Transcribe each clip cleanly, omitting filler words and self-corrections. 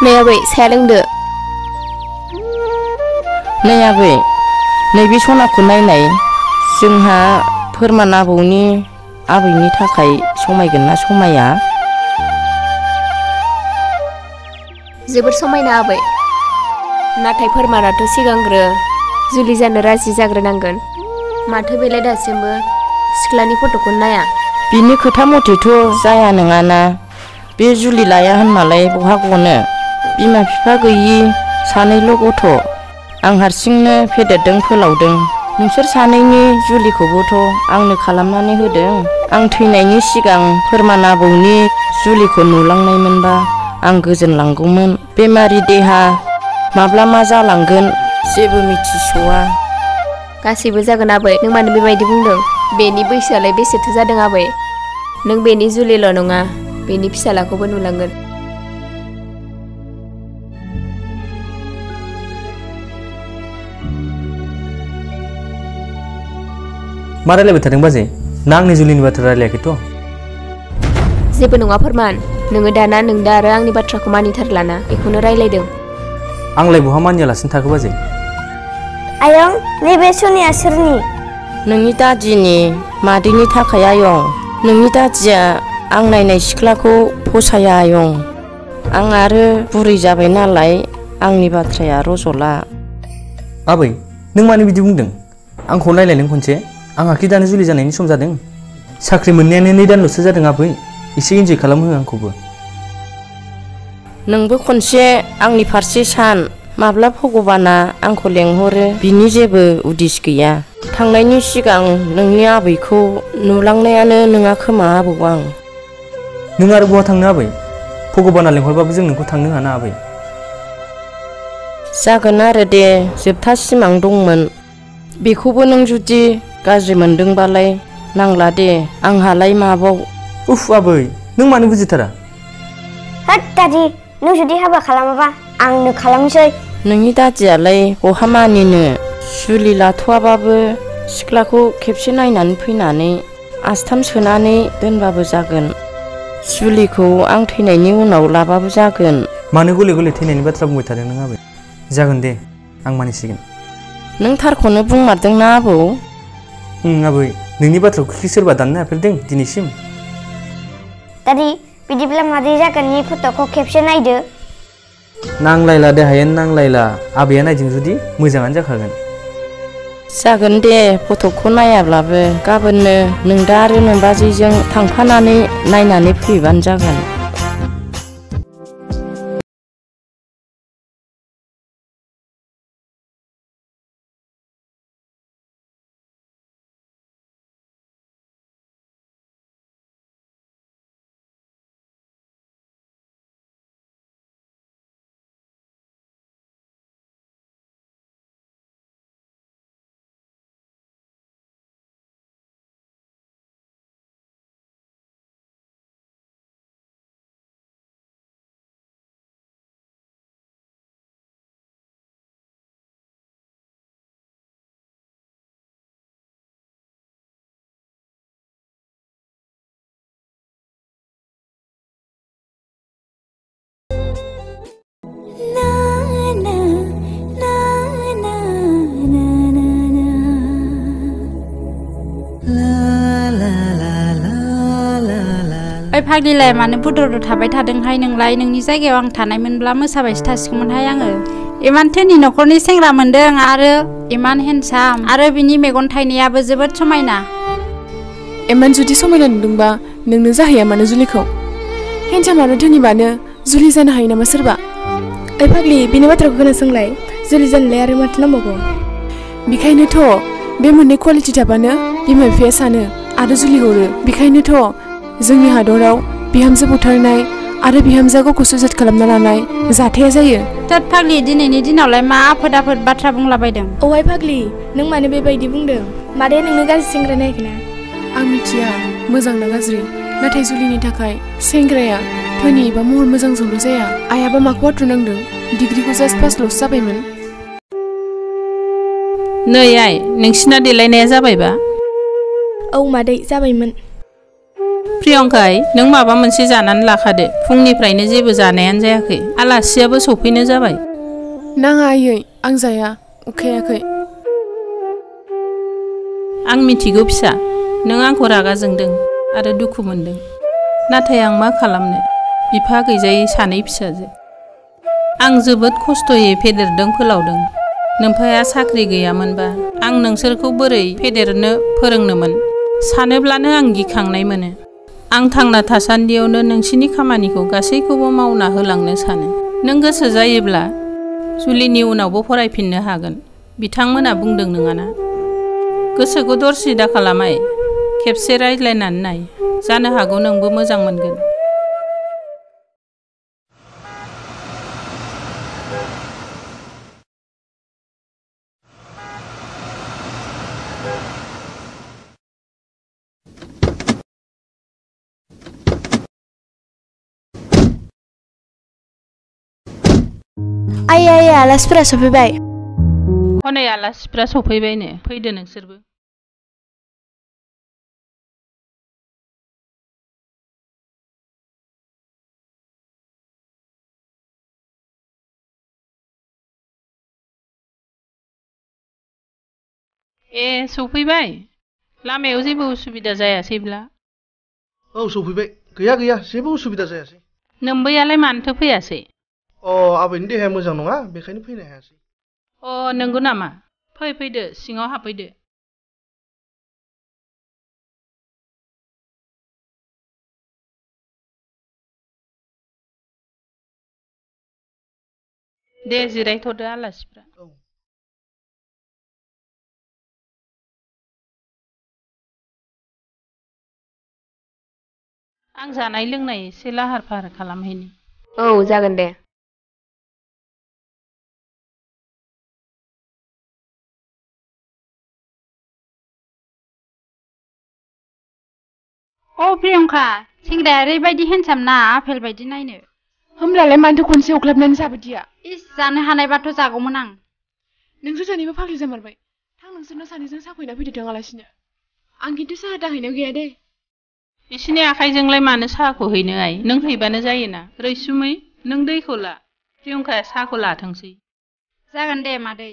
नै आबै साया लोंदो। नै आबै नैबे सनाखौ नायनाय जोंहा फोरमान आबैनि थाखाय समायगोन ना समाया? जोबोर समायना आबै। नाथाय फोरमानाथ' सिगांग्रो जुलि जानो राजि जाग्रोनांगोन। माथो बेलाय दासिमबो सिख्लानि फट'खौ नाया? बिनि खोथा मथेथ' जाया नङाना। बे जुलि लाया होनमालाय बहा गनो। बिमा बिफा गैयि सानैल' गथ'। आं हारसिंनो फेदेरदों फोलावदों। नोंसोर सानैनि जुलिखौबोथ' आंनो खालामनानै होदों। आं थैनायनि सिगां फोरमान आबौनि जुलिखौ नुलांनायमोनबा आं गोजोनलांगौमोन। बेमारि देहा माब्ला मा जालांगोन जेबो मिथिस'आ। गासैबो जागोन आबै, नों मानो बेबायदि बुंदों? बेनि बैसोआलाय बेसेथो जादों आबै? नों बेनि जुलिल' नङा, बेनि फिसालाखौबो नुलांगोन। मा रायलायबाय थादों बाजै? ना आंनि जुलिनि बाथ्रा रायलायाखैथ'? जेबो नङा फोरमान, नोङो दाना नों दा आरो आंनि बाथ्राखौ मानिथारलाना, बेखौनो रायलायदों। आंलाय बहा मानियालासिनो थाखो बाजै? आयं, नैबे सनिया सोरनि? नोंनि दादिनि मादैनि थाखाय आयं। नोंनि दादिया आं नायनाय सिख्लाखौ फसाया आयं। आं आरो बुरै जाबाय नालाय आंनि बाथ्राया रज'ला। आबै, नों मानो बिदि बुंदों? आंखौ नायलाय नों खनसे। आंहाखि दानो जुलि जानायनि सम जादों। साख्रि मोननायानो 2 दानल'सो जादों आबै। एसे इन्जय खालामहो आंखौबो। नोंबो खनसे आंनि फारसे सान। माब्ला भगबाना आंखौ लेंहरो बिनि जेबो उदिस गैया। थांनायनि सिगां नोंनि आबैखौ नुलांनायानो नङा खोमा आबौ आं। नों आरो बहा थांनो आबै? भगबाना लेंहरबाबो जों नोंखौ थांनो हाना आबै। जागोन आरो दे, जोबथा सिमां दंमोन। बेखौबो नों जुदि गाज्रि मोनदोंबालाय नांला दे, आंहालाय माबाव। उफ आबै, नों मानो बुजिथारा? होद दादि, नों जुदि हाबा खालामाबा आंनो खालामसै। नोंनि दादियालाय बहा मानिनो। जुलि लाथ'वाबाबो सिख्लाखौ खेबसे नायनानै फैनानै आस्थाम सोनानै दोनबाबो जागोन। जुलिखौ आं थैनायनि उनाव लाबाबो जागोन। मानो गले गले थैनायनि बाथ्रा बुंबाय थादों नों आबै? जागोन दे, आं मानिसिगोन। नों थारखौनो बुंमारदोंना आबौ? आबै, नोंनि बाथ्राखौ सोरबा दाननो हाफेरदों दिनैसिम? दादि, बिदिब्ला मादै जागोननि फट'खौ खेबसे नायदो। नांलायला दे हायेन, नांलायला। आबैया नायदों जुदि मोजाङानो जाखागोन। जागोन दे, फट'खौ नायाब्लाबो गाबोननो नोंदा आरो नोमबाजैजों थांफानानै नायनानै फैबानो जागोन। ओइ फाग्लिलाय, मानो बुद्रुद्रु थाबाय थादोंहाय नोंलाय? नोंनि जायगायाव आं थानायमोनब्ला मोसाबायसो थासिगौमोनहाय आङो। इमान धोनि न'खरनि सेंग्रा मोनदों आरो इमान हेन्डसाम, आरो बिनि मेगन थाइनायाबो जोबोद समायना। इमान जुदि समायना नुदोंबा नोंनो जाहैया मानो जुलिखौ? हेन्डसामानो धोनिबानो जुलि जानो हायो नामा सोरबा? ओइ फाग्लि, बिनि बाथ्राखौ खोनासंलाय। जुलि जानोलाय आरो माथो नांबावगौ? बेखायनोथ' बे मोननै क्वालिटि थाबानो बिमा बिफाया सानो आरो जुलि हरो। बेखायनोथ' जोंनि हादराव बिहामजो बुथारनाय आरो बिहामजोआ गावखौ सुइसाइड खालामना लानाय जाथाया जायो। थोद फाग्लि, दिनैनि दिनावलाय मा आफोद आफोद बाथ्रा बुंलाबायदों? ओइ फाग्लि, नों मानो बेबायदि बुंदों? मादैया नोंनो गाज्रि सेंग्रा नायाखैना? आं मिथिया मोजां ना गाज्रि, नाथाय जुलिनि थाखाय सेंग्राया धोनि एबा महर मोजांजोंल' जाया। आइयाबा माखौ आथुरनांदों? डिग्रिखौ जास्ट पासल'सो जाबायमोन। नै आइ, नोंसिना देलायनाया जाबायबा? औ मादै, जाबायमोन। प्रियंकाय नों माबा मोनसे जानानै लाखादो फुंनिफ्रायनो जेबो जानायानो जायाखै आलासियाबो सफैनो जाबाय नाङा आयै आं जाया उखैयाखै आं मिथिगौ फिसा नों आंखौ रागा जोंदों आरो दुखु मोनदों नाथाय आं मा खालामनो बिफा गैजायै सानै फिसाजो आं जोबोद खस्थ'यै फेदेरदों फोलावदों नोमफाया साख्रि गैयामोनबा आं नोंसोरखौ बोरै फेदेरनो फोरोंनोमोन सानोब्लानो आं गिखांनाय मोनो आं थांना थासान्दियावनो नोंसिनि खामानिखौ गासैखौबो मावना होलांनो सानो नों गोसो जायोब्ला जुलिनि उनावबो फरायफिननो हागोन बिथांमोना बुंदों नङाना गोसोखौ दरसि दा खालामाय खेबसे रायज्लायनानै नाय जानो हागौ नोंबो मोजां मोनगोन आयै आलासिफोरा सफैबाय हनै आलासिफ्रा सफैबायनो फैदो नोंसोरबो ए सफैबाय लामायाव जेबो उसुबिदा जायासैब्ला औ सफैबाय गैया जेबो उसुबिदा जायासै नोम्बैयालाय मानोथो फैयासै आबैनि देहाया मोजां नङा बेखायनो फैनो हायासै नंगौ नामा फैदो सिङाव हाबफैदो दे जिरायथ'दो आलासिफ्रा आं जानाय लोंनाय एसे लाहार फाहार खालामहैनि औ जागोन दे प्रियंका सेंग्राया ओरैबायदि हेन्डसाम ना आपेल बायदि नायनो होमब्लालाय मानोथो खनसे अख्लाबनानै जाबोदिया इस जानो हानायबाथ' जागौमोन आं नोंसोर सानैबो फाग्लि जामारबाय थां नोंसोरनो सानैजों साहा फैना फैदो थाङालासिनो आं खिन्थु साहा दाहैनायाव गैया दे बिसिनि आखाइजोंलाय मानो साहाखौ हैनो आइ नों हैबानो जायोना रैसुमै नों दैखौ ला प्रियंकाया साहाखौ लाथोंसै जागोन दे मादै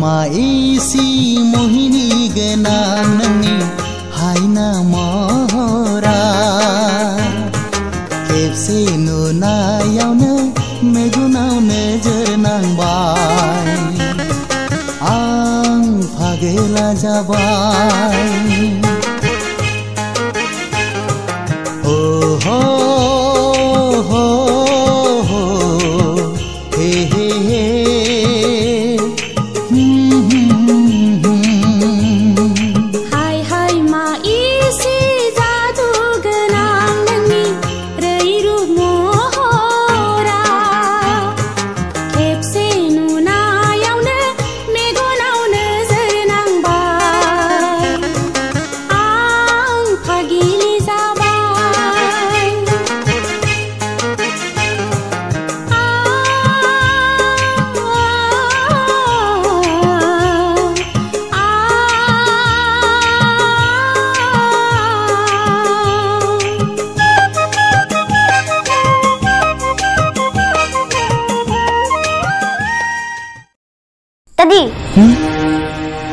माइसी मोहिनी गना नंगी हायना महरा खेबसे नुनायावनो मेगनाव नोजोर नांबाय आं फागोला जाबाय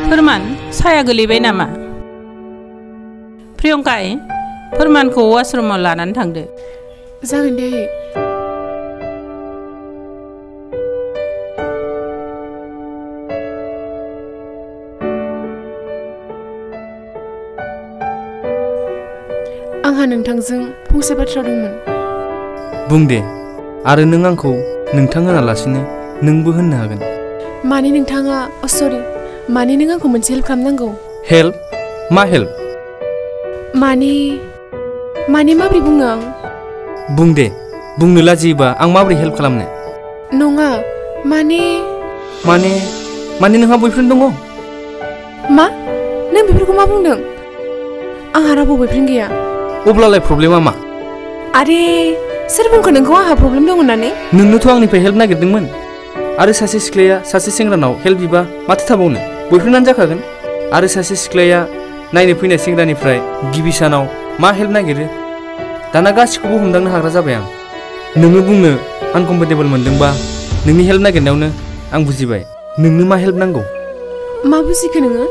फोरमान साया गोलैबाय नामा प्रियंकाय फोरमानखौ वाशरुमाव लानानै थांदो जागोन दे आंहा नोंथांजों फंसे बाथ्रा दंमोन। बुं दे आरो नों आंखौ नोंथां होनालासिनो नोंबो होननो हागोन। माने नोंथाङा सरि माने नों आंखौ मोनसे हेल्प खालामनांगौ। हेल्प? मा हेल्प? माने माबोरै बुंनो आं? बुं दे, बुंनो लाजियोबा आं माबोरै हेल्प खालामनो? नङा माने नोंहा बयफ्रेन्ड दङ? मा? नों बेफोरखौ मा बुंदों? आंहा रावबो बयफ्रेन्ड गैया। अब्लालाय प्रब्लेमा मा? आरे सोर बुंखो नोंखौ आंहा प्रब्लेम दं होननानै? नोंनोथ' आंनिफ्राय हेल्प नागिरदोंमोन। आरो सासे सिख्लाया सासे सेंग्रानाव हेल्प बिबा माथो थाबावनो, बयफ्रेन्डआनो जाखागोन। आरो सासे सिख्लाया नायनो फैनाय सेंग्रानिफ्राय गिबि सानाव मा हेल्प नागिरो? दाना गासिखौबो हमदांनो हाग्रा जाबाय आं। नोङो बुंनो आनकम्फर्टेबल मोनदोंबा नोंनि हेल्प नागिरनायावनो आं बुजिबाय नोंनो मा हेल्प नांगौ। मा बुजिखो नोङो?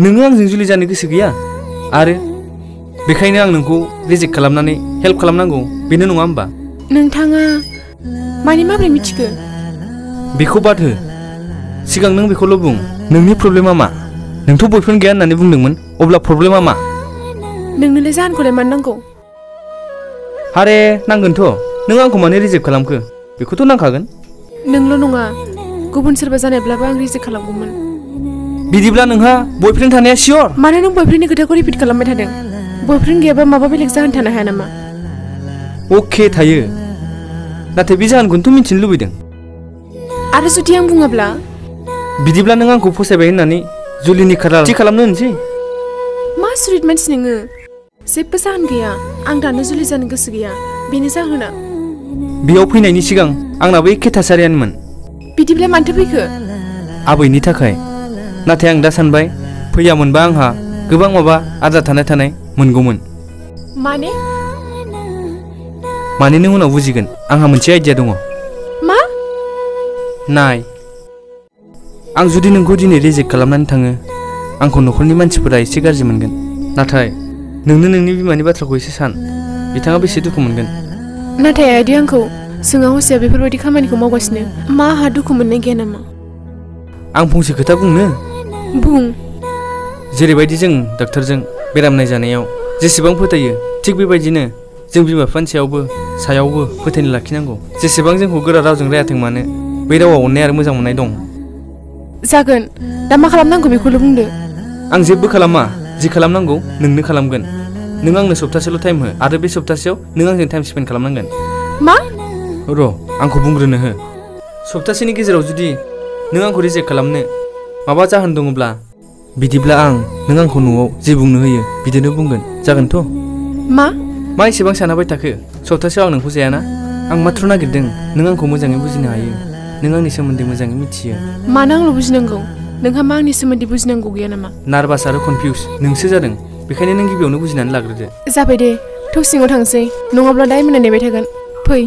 नोङो आंजों जुलि जानो गोसो गैया आरो बेखायनो आं नोंखौ रिजेक्ट खालामनानै हेल्प खालामनांगौ, बेनो नङा होमबा? नोंथाङा माबोरै मिथिखो? बेखौ बाद हो, सिगां नों बेखौल' बुं, नोंनि प्रब्लेमा मा? नोंथ' बयफ्रेन्ड गैया होननानै बुंदोंमोन, अब्ला प्रब्लेमा मा? नोंनोलाय जाहोनखौलाय मानो नांगौ? आरे नांगोनथ', नों आंखौ मानो रिजेक्ट खालामखो बेखौथ' नांखागोन। नोंल' नङा, गुबुन सोरबा जानायब्लाबो आं रिजेक्ट खालामगौमोन। बिदिब्ला नोंहा बयफ्रेन्ड थानाया सियर? मानो नों बयफ्रेन्डनि खोथाखौ रिपिट खालामबाय थादों? बयफ्रेन्ड गैयाबा माबा बेलेग जाहोन थानो हाया नामा? अके थायो, नाथाय बे जाहोनखौनोथ' मिथिनो लुबैदों। आरो जुदि आं बुङाब्ला? बिदिब्ला नों आंखौ फसायबाय होननानै जुलिनि खालार थि खालामनो होनसै? मा सुरिट मानसि नोङो? जेबो जाहोन गैया, आं दानो जुलि जानो गोसो गैया, बेनो जाहोना। बेयाव फैनायनि सिगां आंनाबो एखे थासारियानोमोन। बिदिब्ला मानोथो फैखो? आबैनि थाखाय। नाथाय आं दा सानबाय फैयामोनबा आंहा गोबां माबा आद्रा थानाय मोनगौमोन। माने नों उनाव बुजिगोन, आंहा मोनसे आइडिया दङ। मा? नाय, आं जुदि नोंखौ दिनै रिजेक्ट खालामनानै थाङो, आंखौ न'खरनि मानसिफोरा एसे गाज्रि मोनगोन। नाथाय नोंनो नोंनि बिमानि बाथ्राखौ एसे सान, बिथाङा बेसे दुखु मोनगोन। नाथाय आइदि आंखौ सोङा हसिया बेफोरबायदि खामानिखौ मावगासिनो, मा आंहा दुखु मोननाय गैया नामा? आं फंसे खोथा बुंनो? बुं। जेरैबायदि जों डक्टरजों बेराम नायजानायाव जेसेबां फोथायो, थिग बेबायदिनो जों बिमा बिफानि सायावबो फोथायनो लाखिनांगौ। जेसेबां जोंखौ गोरा रावजों रायाथों मानो, बे रावाव अननाय आरो मोजां मोननाय दं। जागोन, दा मा खालामनांगौ बेखौल' बुंदो। आं जेबो खालामा, जि खालामनांगौ नोंनो खालामगोन। नों आंनो सप्तासेल' टाइम हो आरो बे सप्तासेयाव नों आंजों टाइम स्पेन्ड खालामनांगोन। मा? र' आंखौ बुंग्रोनो हो। सप्तासेनि गेजेराव जुदि नों आंखौ रिजेक्ट खालामनो माबा जाहोन दङब्ला, बिदिब्ला आं नों आंखौ न'आव जे बुंनो होयो बिदिनो बुंगोन, जागोनथ'? मा एसेबां सानाबाय थाखो? सप्तासेयाव आं नोंखौ जायाना? आं माथ्र' नागिरदों नों आंखौ मोजाङै बुजिनो हायो, नों आंनि सोमोन्दै मोजाङै मिथियो। मानो आंल' बुजिनांगौ? नोंहा मा आंनि सोमोन्दै बुजिनांगौ गैया नामा? नार्भास आरो कनफिउज नोंसो जादों, बेखायनो नों गिबियावनो बुजिनानै लाग्रोदो। जाबाय दे, थौ सिङाव थांसै, नङाब्ला दाय मोना नेबाय थागोन। फै।